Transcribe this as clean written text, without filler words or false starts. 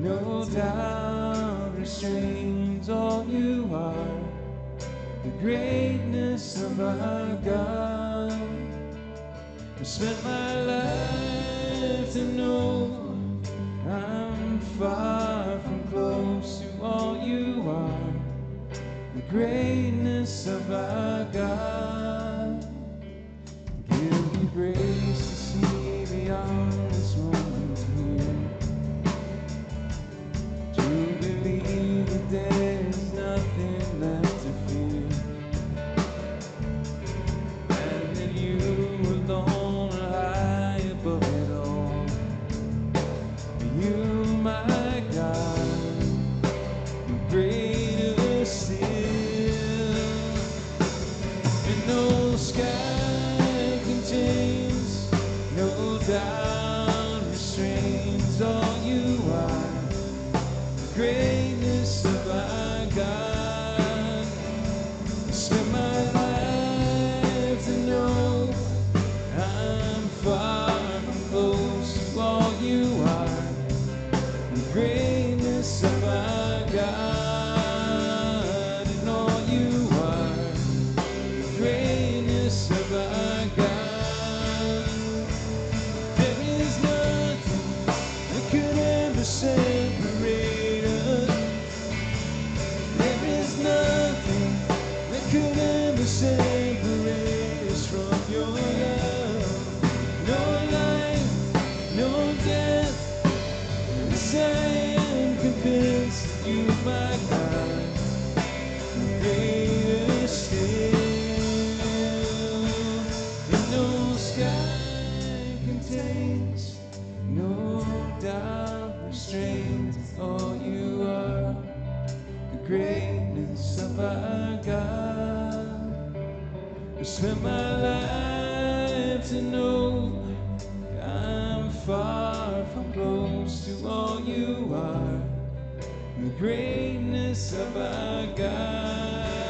no doubt restrains all you are. The greatness of our God. I spent my life to know I'm far from close to all you are. The greatness of our God. Give me grace to see beyond this moment here, to believe that there is nothing left to fear, and that you alone are high above it all. You, my God, greater still, and no sky contains, no doubt restrains all you are. The greatness of our God. I spend my life to know I'm far from close to all you are. The greatness of our God, and all you are. The greatness of our God. There is nothing that could ever separate us. There is nothing that could ever separate us from your love. No life, no death. Yes, I am convinced that you, my God, are greater still. And no sky contains, no doubt restrains all you are. The greatness of our God. I spent my life to know I'm far from close to all you are. The greatness of our God.